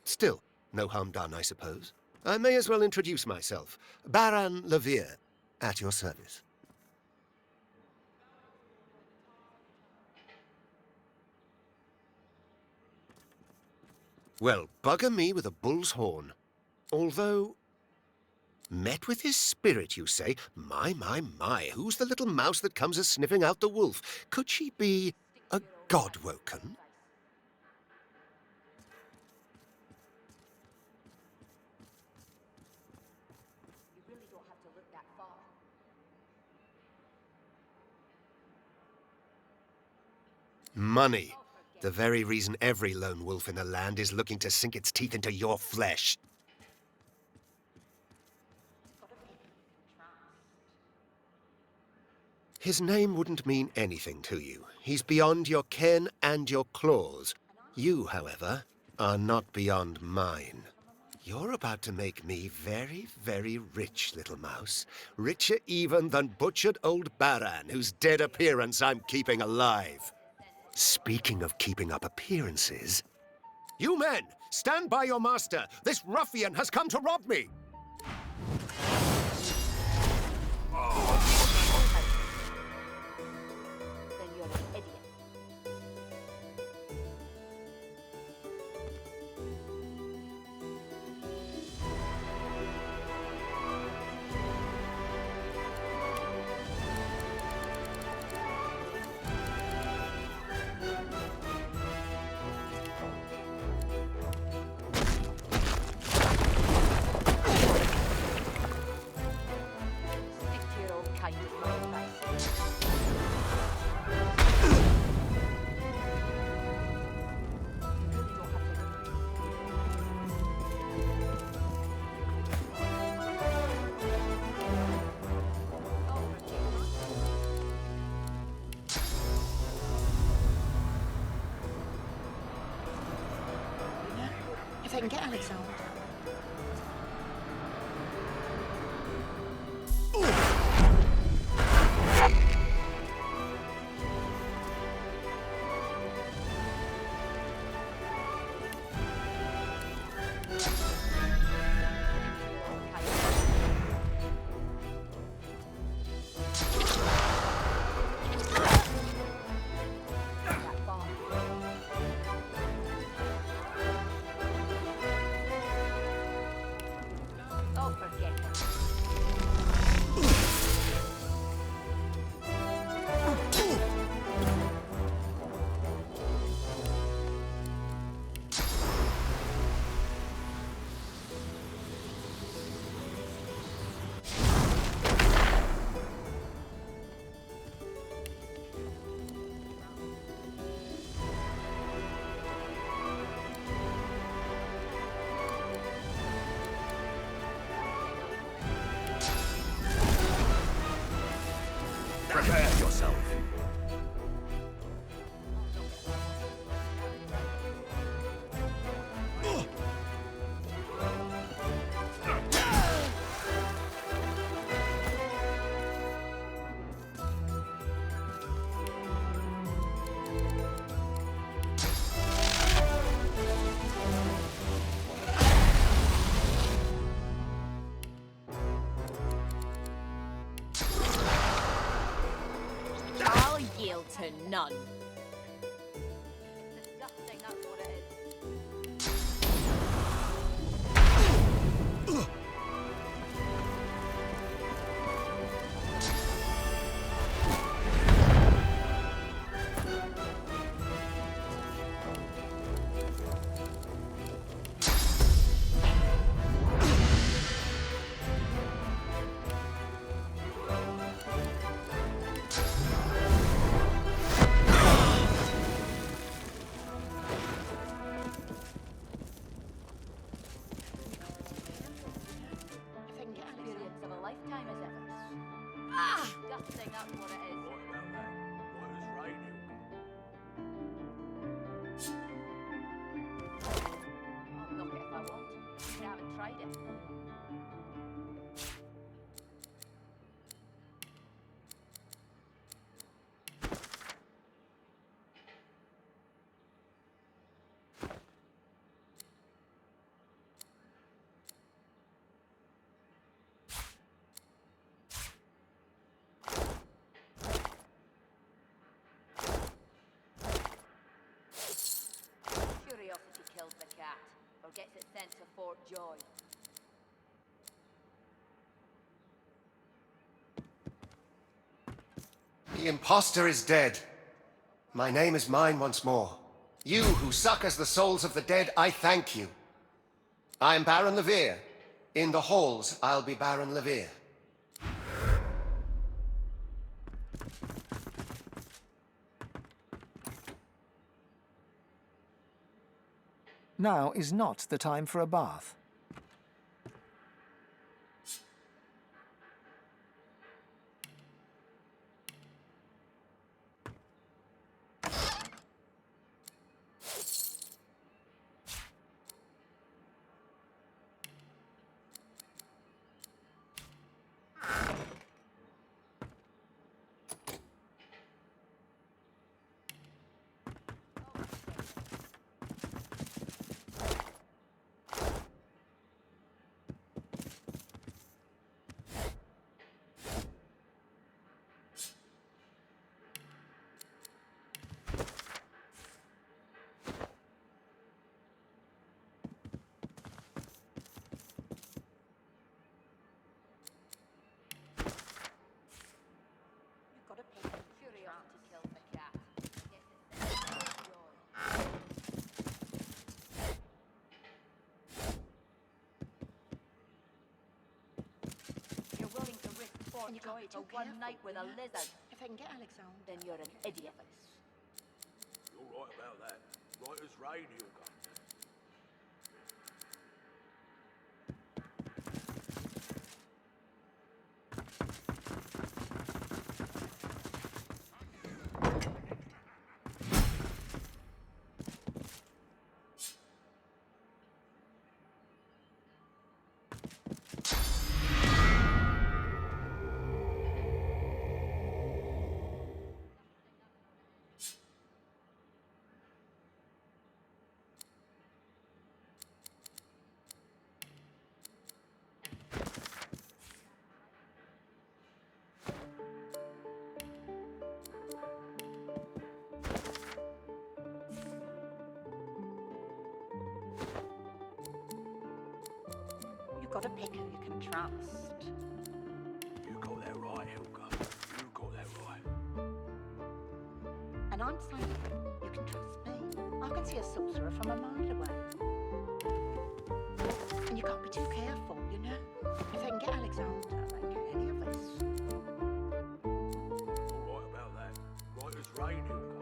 Still, no harm done, I suppose. I may as well introduce myself. Baron Levere, at your service. Well, bugger me with a bull's horn. Although... Met with his spirit, you say? My, who's the little mouse that comes a-sniffing out the wolf? Could she be a godwoken? Money. The very reason every lone wolf in the land is looking to sink its teeth into your flesh. His name wouldn't mean anything to you. He's beyond your ken and your claws. You, however, are not beyond mine. You're about to make me very, very rich, little mouse. Richer even than butchered old Baran, whose dead appearance I'm keeping alive. Speaking of keeping up appearances... You men, stand by your master! This ruffian has come to rob me! Then you're an idiot. Stick to your old kind of advice. If I can get Alexander. Oh, forget it. Prepare yourself. I'll yield to none. It's disgusting, that's what it is. If I can get Alexander. Experience of a lifetime as ever. Ah! Disgusting, that's what it is. I'll knock it if I want. I haven't tried it. sent to Fort Joy. The impostor is dead. My name is mine once more. You who succors the souls of the dead, I thank you. I am Baron Levere. In the halls, I'll be Baron Levere. Now is not the time for a bath. And you can't for one night with a lizard. If I can get Alexander. Then you're an idiot. You're right about that. Right as rain, Hilga. You've got to pick who you can trust. You got that right, Hilga. You got that right. And I'm saying you can trust me. I can see a sorcerer from a mile away. And you can't be too careful, you know? If they can get Alexander, they can get any of us. You're right about that. Right as rain, Hilga.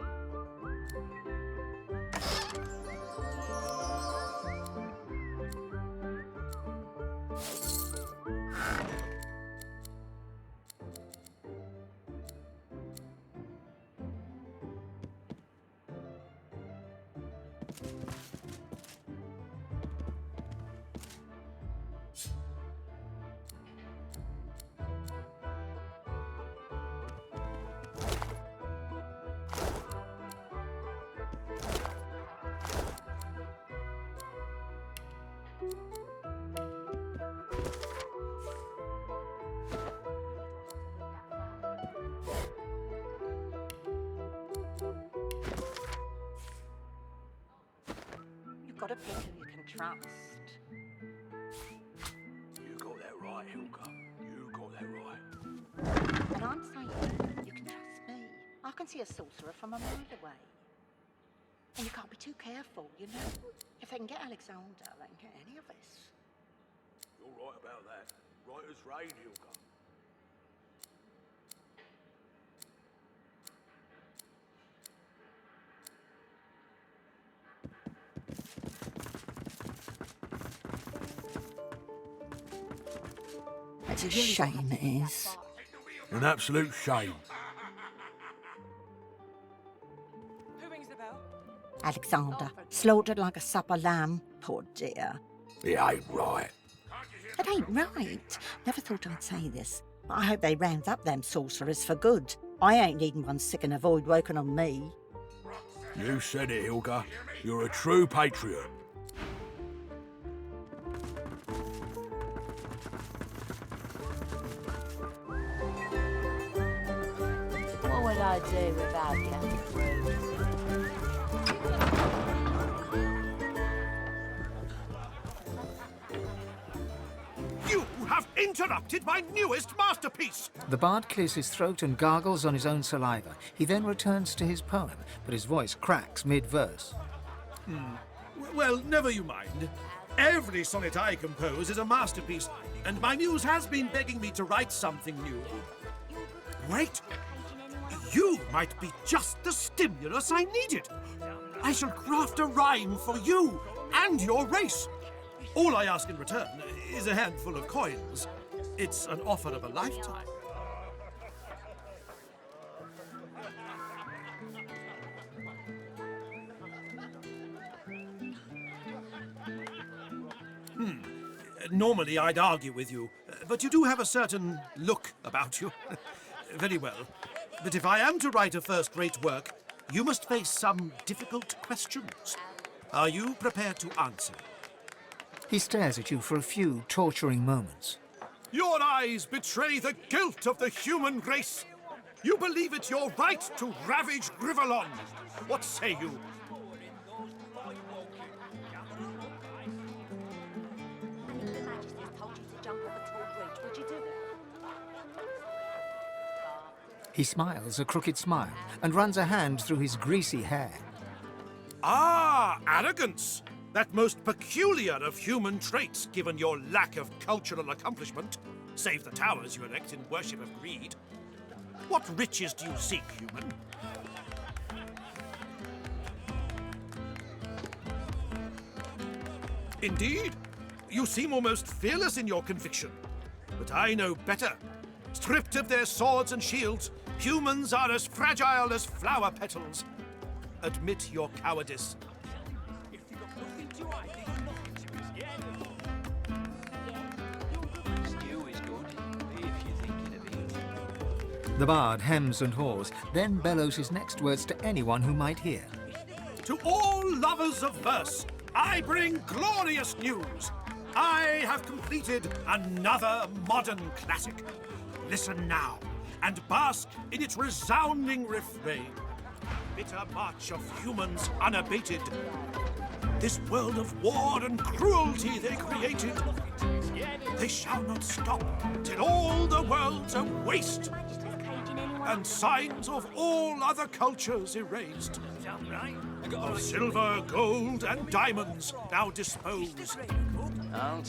You've got to pick who you can trust. You got that right, Hilga. You got that right. And I'm saying you can trust me. I can see a sorcerer from a mile away. And you can't be too careful, you know? If they can get Alexander, they can get any of us. You're right about that. Right as rain, Hilga. It's a shame, it is. An absolute shame. Who rings the bell? Alexander, slaughtered like a supper lamb. Poor dear. It ain't right. It ain't right. Never thought I'd say this. But I hope they round up them sorcerers for good. I ain't needing one sick and a void woken on me. You said it, Hilga. You're a true patriot. What would I do without you, Bruce? interrupted my newest masterpiece! The bard clears his throat and gargles on his own saliva. He then returns to his poem, but his voice cracks mid-verse. Well, never you mind. Every sonnet I compose is a masterpiece, and my muse has been begging me to write something new. Wait! You might be just the stimulus I needed. I shall craft a rhyme for you and your race. All I ask in return is a handful of coins. It's an offer of a lifetime. Normally I'd argue with you, but you do have a certain look about you. Very well. But if I am to write a first-rate work, you must face some difficult questions. Are you prepared to answer? He stares at you for a few torturing moments. Your eyes betray the guilt of the human race. You believe it your right to ravage Grivalon. What say you? He smiles a crooked smile and runs a hand through his greasy hair. Ah, arrogance! That most peculiar of human traits, given your lack of cultural accomplishment. Save the towers you erect in worship of greed. What riches do you seek, human? Indeed, you seem almost fearless in your conviction. But I know better. Stripped of their swords and shields, humans are as fragile as flower petals. Admit your cowardice. The bard hems and haws, then bellows his next words to anyone who might hear. To all lovers of verse, I bring glorious news. I have completed another modern classic. Listen now, and bask in its resounding refrain. Bitter march of humans unabated. This world of war and cruelty they created. They shall not stop till all the world's a waste, and signs of all other cultures erased. Of silver, gold, and diamonds now dispose.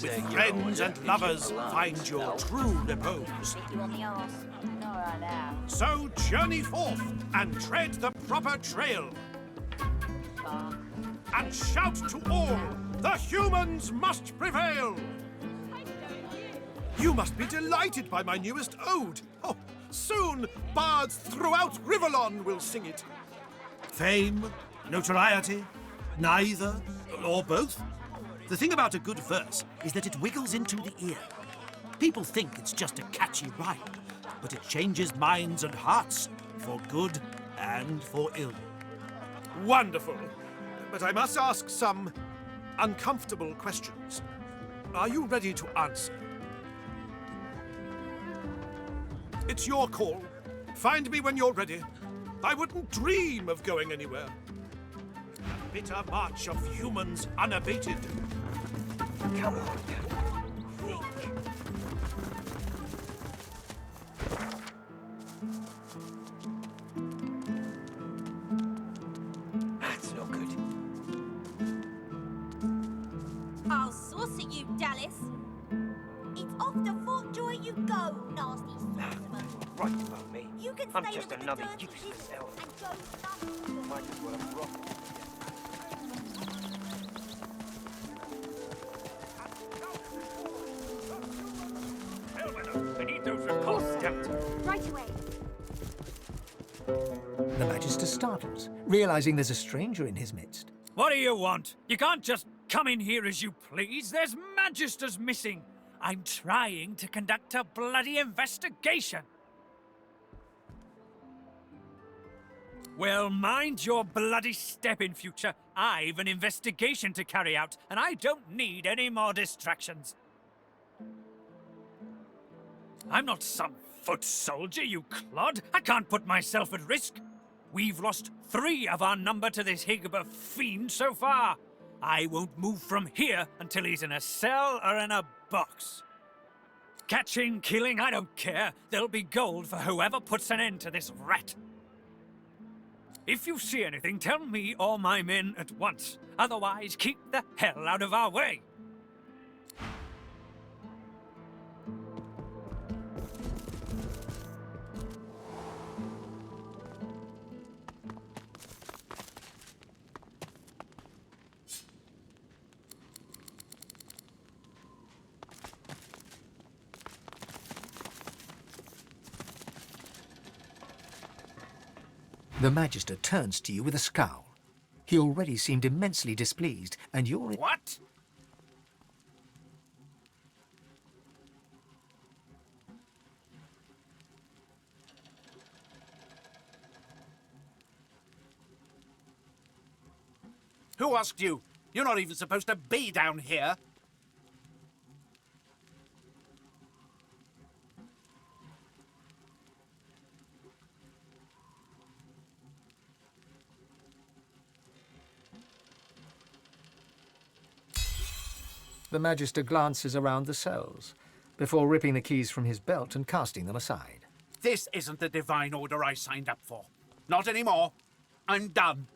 With friends and lovers find your true repose. So journey forth and tread the proper trail. And shout to all, the humans must prevail. You must be delighted by my newest ode. Oh, soon bards throughout Grivalon will sing it. Fame, notoriety, neither, or both. The thing about a good verse is that it wiggles into the ear. People think it's just a catchy rhyme, but it changes minds and hearts for good and for ill. Wonderful. But I must ask some uncomfortable questions. Are you ready to answer? It's your call. Find me when you're ready. I wouldn't dream of going anywhere. Bitter march of humans unabated. Come on. Think. That's no good. I'll saucer you, Dallas. It's off to Fort Joy you go, nasty sorcerer. Right about me. You can I'm stay just with the another dirty useless kids elf. and go nuts. Might as well have rocked. I need those reports dealt. Right away. The Magister startles, realizing there's a stranger in his midst. What do you want? You can't just come in here as you please. There's Magisters missing. I'm trying to conduct a bloody investigation. Well, mind your bloody step in future. I've an investigation to carry out, and I don't need any more distractions. I'm not some foot soldier, you clod. I can't put myself at risk. We've lost 3 of our number to this Higba fiend so far. I won't move from here until he's in a cell or in a box. Catching, killing, I don't care. There'll be gold for whoever puts an end to this rat. If you see anything, tell me or my men at once. Otherwise, keep the hell out of our way. The Magister turns to you with a scowl. He already seemed immensely displeased, and you're... What? Who asked you? You're not even supposed to be down here. The Magister glances around the cells, before ripping the keys from his belt and casting them aside. This isn't the divine order I signed up for. Not anymore. I'm done.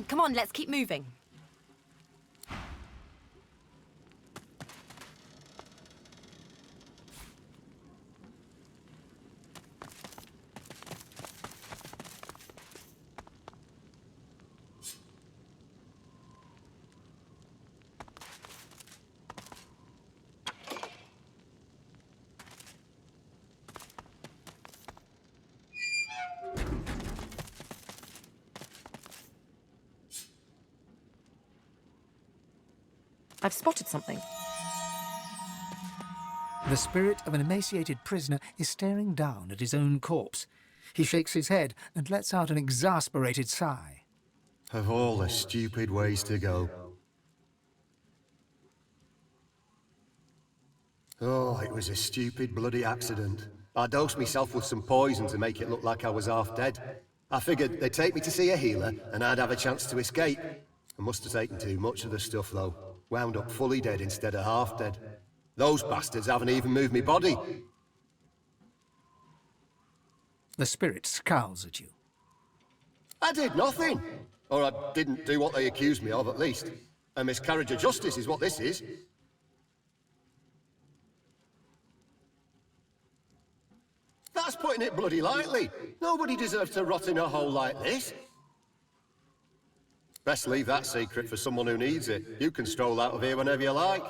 Come on, let's keep moving. I've spotted something. The spirit of an emaciated prisoner is staring down at his own corpse. He shakes his head and lets out an exasperated sigh. Of all the stupid ways to go. Oh, it was a stupid bloody accident. I dosed myself with some poison to make it look like I was half dead. I figured they'd take me to see a healer and I'd have a chance to escape. I must have taken too much of the stuff, though. Wound up fully dead instead of half dead. Those bastards haven't even moved me body. The spirit scowls at you. I did nothing. Or I didn't do what they accused me of, at least. A miscarriage of justice is what this is. That's putting it bloody lightly. Nobody deserves to rot in a hole like this. Best leave that secret for someone who needs it. You can stroll out of here whenever you like.